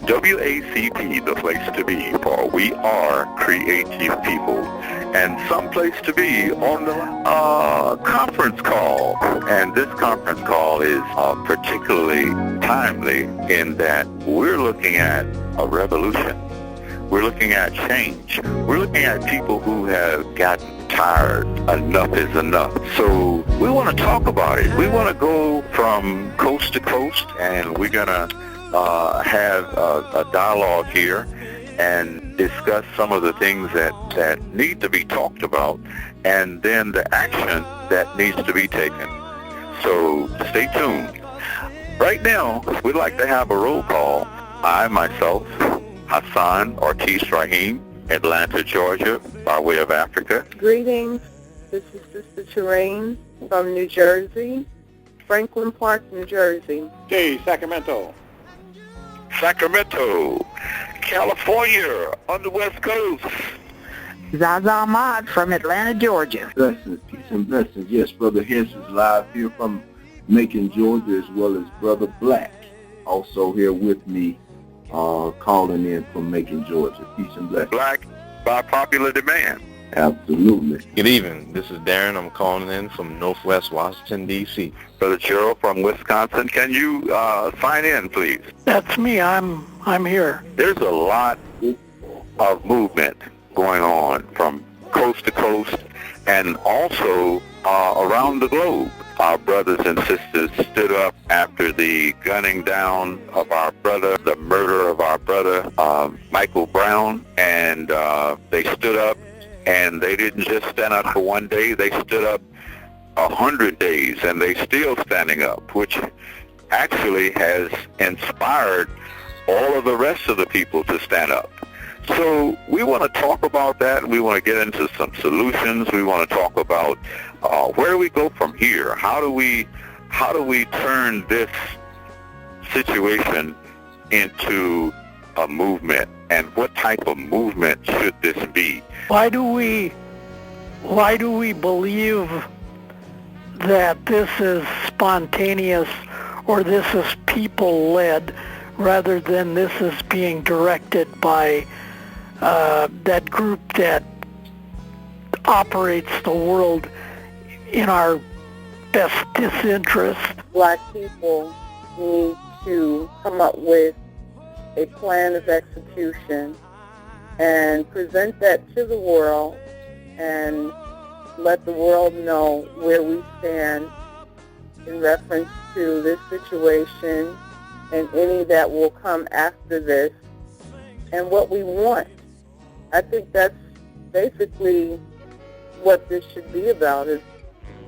WACP, the place to be, for we are creative people. And some place to be on the conference call. And this conference call is particularly timely in that we're looking at a revolution. We're looking at change. We're looking at people who have gotten tired. Enough is enough. So we want to talk about it. We want to go from coast to coast, and we're going to have a dialogue here and discuss some of the things that need to be talked about, and then the action that needs to be taken. So stay tuned. Right now, we'd like to have a roll call. I, myself, Hassan Ortiz Rahim, Atlanta, Georgia, by way of Africa. Greetings. This is Sister Terrain from New Jersey, Franklin Park, New Jersey. Jay, Sacramento. Sacramento, California, on the West Coast. Zaza Ahmad from Atlanta, Georgia. Blessings, peace and blessings. Yes, Brother Hess is live here from Macon, Georgia, as well as Brother Black, also here with me, calling in from Macon, Georgia. Peace and blessings. Black, by popular demand. Absolutely. Good evening. This is Darren. I'm calling in from Northwest Washington, D.C. Brother Gerald from Wisconsin, can you sign in, please? That's me. I'm here. There's a lot of movement going on from coast to coast and also around the globe. Our brothers and sisters stood up after the gunning down of our brother, the murder of our brother, Michael Brown, and they stood up, and they didn't just stand up for one day. They stood up 100 days, and they still standing up, which actually has inspired all of the rest of the people to stand up. So we want to talk about that. We want to get into some solutions. We want to talk about where do we go from here? How do we turn this situation into a movement, and what type of movement should this be? Why do we believe that this is spontaneous or this is people-led rather than this is being directed by that group that operates the world in our best disinterest? Black people need to come up with a plan of execution and present that to the world and let the world know where we stand in reference to this situation and any that will come after this and what we want. I think that's basically what this should be about is,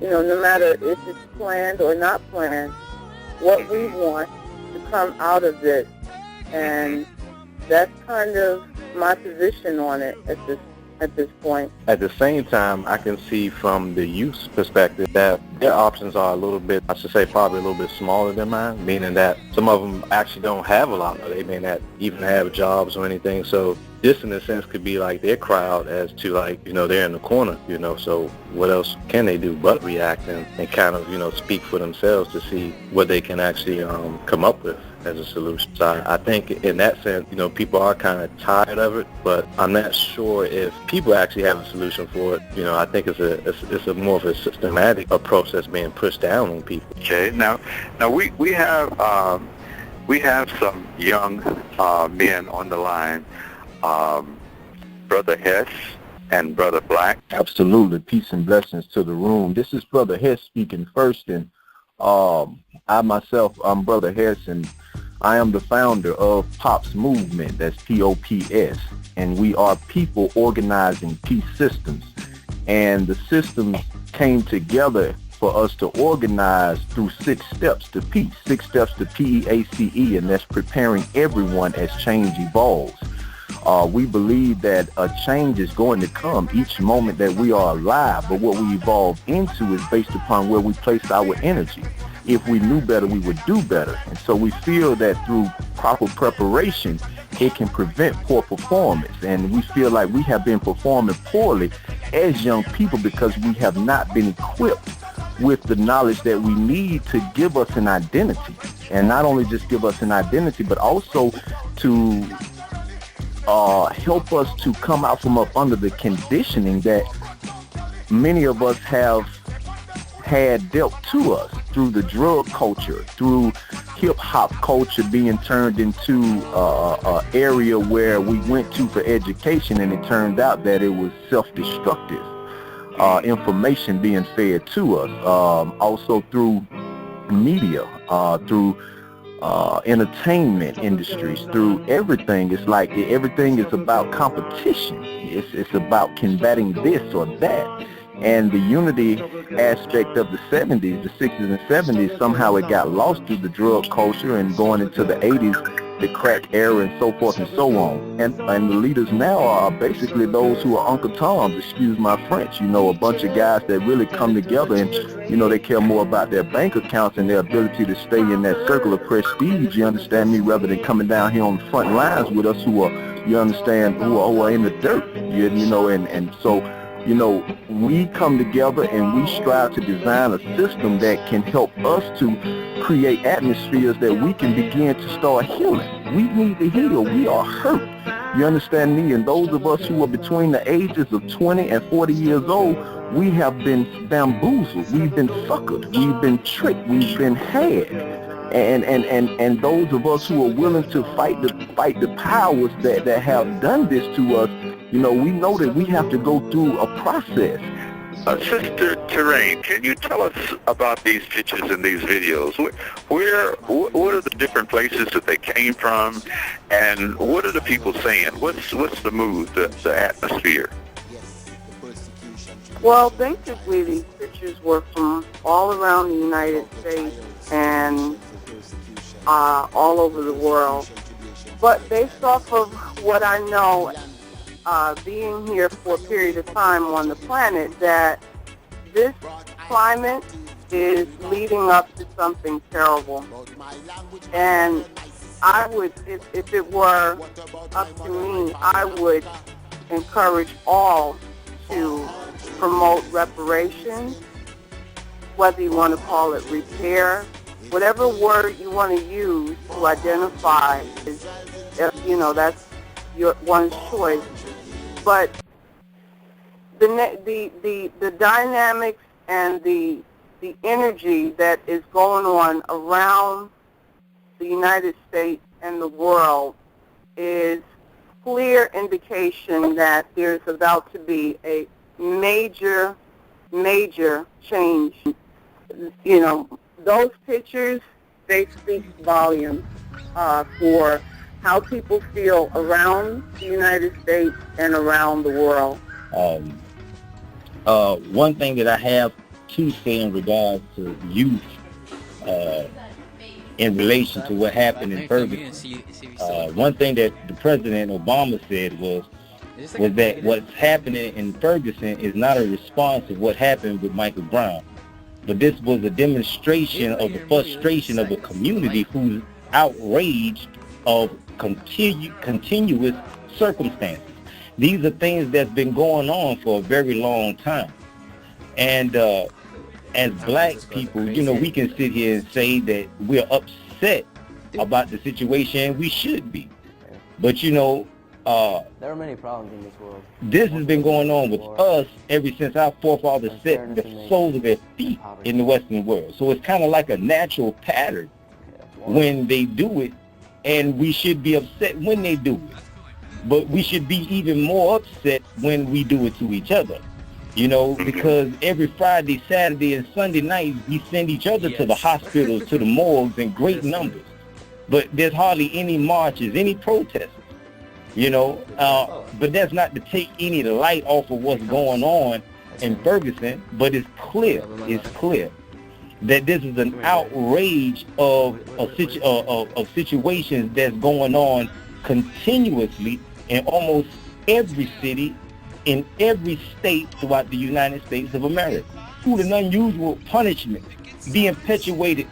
no matter if it's planned or not planned, what we want to come out of this. And that's kind of my position on it at this point. At the same time, I can see from the youth's perspective that their options are a little bit, I should say probably a little bit smaller than mine, meaning that some of them actually don't have a lot, or they may not even have jobs or anything. So this, in a sense, could be like their crowd as to, like, they're in the corner, so what else can they do but react and kind of, speak for themselves to see what they can actually come up with as a solution. So I think in that sense, people are kind of tired of it, but I'm not sure if people actually have a solution for it. I think it's a more of a systematic approach that's being pushed down on people. Okay, now we have some young men on the line, Brother Hess and Brother Black. Absolutely. Peace and blessings to the room. This is Brother Hess speaking first, and I myself, I'm Brother Hess, and I am the founder of POPS Movement, that's POPS, and we are people organizing peace systems. And the systems came together for us to organize through 6 steps to peace, 6 steps to PEACE, and that's preparing everyone as change evolves. We believe that a change is going to come each moment that we are alive, but what we evolve into is based upon where we place our energy. If we knew better, we would do better. And so we feel that through proper preparation, it can prevent poor performance. And we feel like we have been performing poorly as young people because we have not been equipped with the knowledge that we need to give us an identity. And not only just give us an identity, but also to help us to come out from up under the conditioning that many of us have had dealt to us through the drug culture, through hip-hop culture being turned into an area where we went to for education, and it turned out that it was self-destructive information being fed to us. Also through media, through entertainment industries, through everything. It's like everything is about competition. It's about combating this or that. And the unity aspect of the 70s, the 60s and 70s, somehow it got lost through the drug culture, and going into the 80s, the crack era, and so forth and so on. And the leaders now are basically those who are Uncle Toms, excuse my French, a bunch of guys that really come together and, they care more about their bank accounts and their ability to stay in that circle of prestige, you understand me, rather than coming down here on the front lines with us who are, you understand, who are in the dirt, and so, we come together and we strive to design a system that can help us to create atmospheres that we can begin to start healing. We need to heal. We are hurt. You understand me? And those of us who are between the ages of 20 and 40 years old, we have been bamboozled. We've been suckered. We've been tricked. We've been had. And those of us who are willing to fight the powers that have done this to us, we know that we have to go through a process. Sister Terrain, can you tell us about these pictures and these videos? What are the different places that they came from, and what are the people saying? What's the mood, the atmosphere? Well, basically, these pictures were from all around the United States and all over the world. But based off of what I know, being here for a period of time on the planet, that this climate is leading up to something terrible. And I would, if it were up to me, I would encourage all to promote reparations, whether you want to call it repair, whatever word you want to use to identify is, that's your one's choice. But the dynamics and the energy that is going on around the United States and the world is clear indication that there's about to be a major change. Those pictures, they speak volumes for how people feel around the United States and around the world. One thing that I have to say in regards to youth in relation to what happened in Ferguson, one thing that the President Obama said was that what's happening in Ferguson is not a response of what happened with Michael Brown, but this was a demonstration of the frustration of a community who's outraged of continuous circumstances. These are things that's been going on for a very long time. And as black people, we can sit here and say that we're upset about the situation. We should be. But, there are many problems in this world. This has been going on with us ever since our forefathers set the soles of their feet in the Western world. So it's kind of like a natural pattern when they do it, and we should be upset when they do it. But we should be even more upset when we do it to each other, because every Friday, Saturday, and Sunday night, we send each other to the hospitals, to the morgues in great numbers. But there's hardly any marches, any protests, but that's not to take any light off of what's going on in Ferguson, but it's clear that this is an outrage of situations that's going on continuously in almost every city, in every state throughout the United States of America. Food and unusual punishment being perpetuated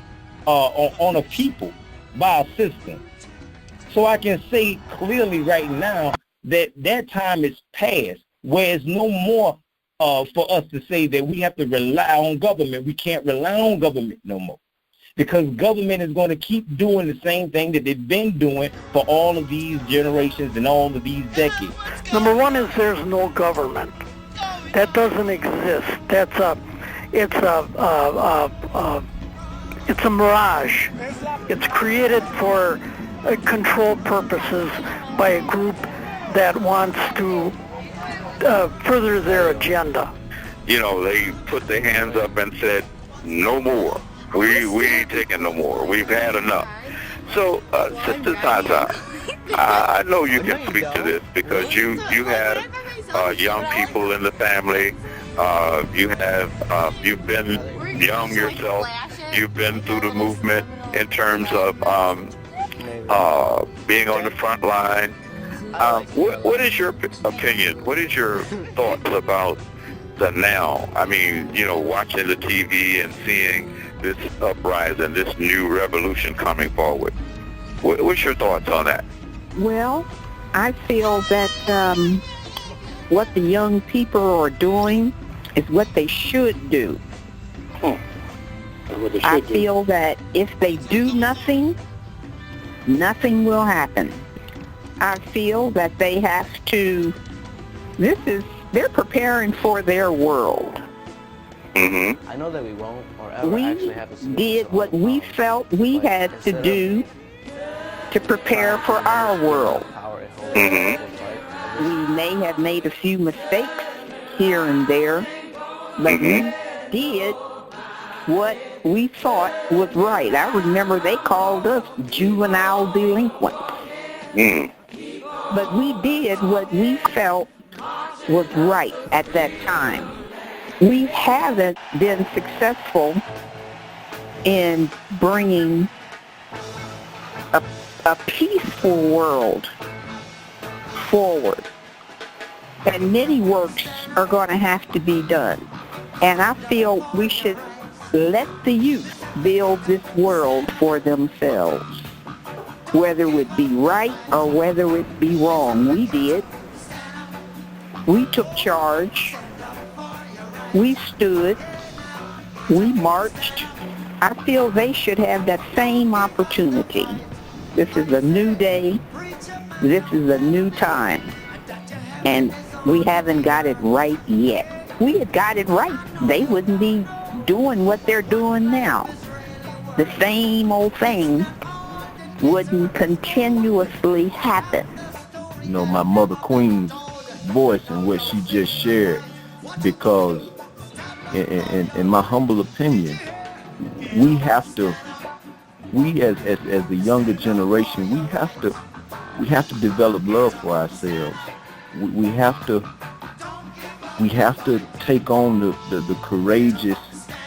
on a people by a system. So I can say clearly right now that time is past, where it's no more for us to say that we have to rely on government. We can't rely on government no more. because government is going to keep doing the same thing that they've been doing for all of these generations and all of these decades. Number one is there's no government. That doesn't exist. It's a mirage. It's created for control purposes by a group that wants to further their agenda. You know, they put their hands up and said, no more. We ain't taking no more. We've had enough. So, Sister Zaza, I know you can speak to this because you have young people in the family. You've been young yourself. You've been through the movement in terms of being on the front line. What is your opinion? What is your thoughts about the now? I mean, you know, watching the TV and seeing this uprising, this new revolution coming forward. What's your thoughts on that? Well, I feel that what the young people are doing is what they should do. I feel that if they do nothing, nothing will happen. I feel that they have to, they're preparing for their world. Mm-hmm. I know that we won't or ever actually have to see. We did what we felt we had to do to prepare for our world. Mm-hmm. We may have made a few mistakes here and there, but we did what we thought was right. I remember they called us juvenile delinquents. Mm. But we did what we felt was right at that time. We haven't been successful in bringing a peaceful world forward. And many works are going to have to be done. And I feel we should let the youth build this world for themselves. Whether it be right or whether it be wrong, we did. We took charge. We stood. We marched. I feel they should have that same opportunity. This is a new day. This is a new time. And we haven't got it right yet. If we had got it right, they wouldn't be doing what they're doing now. The same old thing wouldn't continuously happen. You know, my Mother Queen's voice and what she just shared, because in my humble opinion, we have to, we as the younger generation, we have to develop love for ourselves. We have to take on the courageous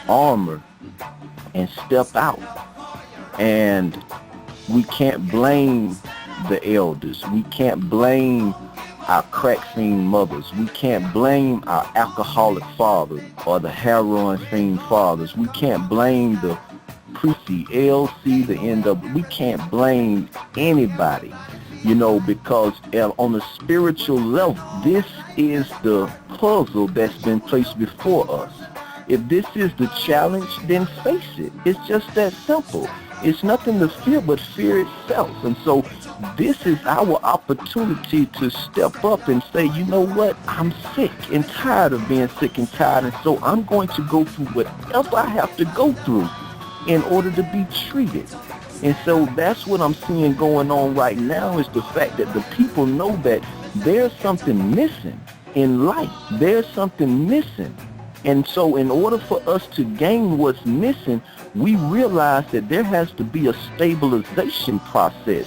armor and step out. And we can't blame the elders. We can't blame our crack scene mothers. We can't blame our alcoholic fathers or the heroin scene fathers. We can't blame the pre-C, LC, the NW. We can't blame anybody, you know, because on a spiritual level, this is the puzzle that's been placed before us. If this is the challenge, then face it. It's just that simple. It's nothing to fear but fear itself. And so this is our opportunity to step up and say, you know what, I'm sick and tired of being sick and tired, and so I'm going to go through whatever I have to go through in order to be treated. And so that's what I'm seeing going on right now, is the fact that the people know that there's something missing in life. There's something missing. And so in order for us to gain what's missing, we realize that there has to be a stabilization process.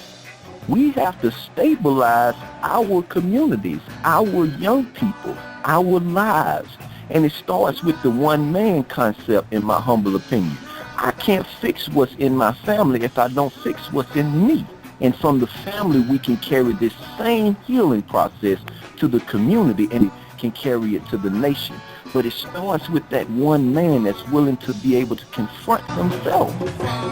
We have to stabilize our communities, our young people, our lives. And it starts with the one-man concept, in my humble opinion. I can't fix what's in my family if I don't fix what's in me. And from the family, we can carry this same healing process to the community and can carry it to the nation. but it starts with that one man that's willing to be able to confront himself.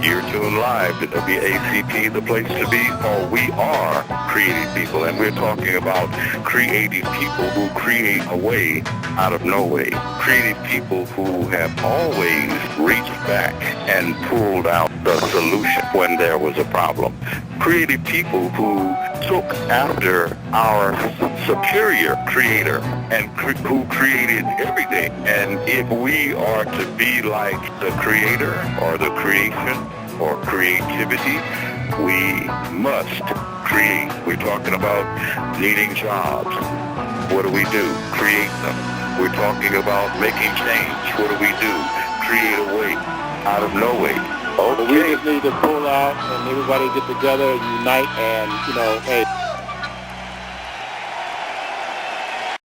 You're tuned live to WACP, the place to be, for we are creative people, and we're talking about creative people who create a way out of no way. Creative people who have always reached back and pulled out the solution when there was a problem. Creative people who took after our superior creator and who created everything. And if we are to be like the creator or the creation or creativity, we must create. We're talking about needing jobs. What do? Create them. We're talking about making change. What do? Create a way out of no way. Okay. We just need to pull out and everybody get together, unite, and, hey,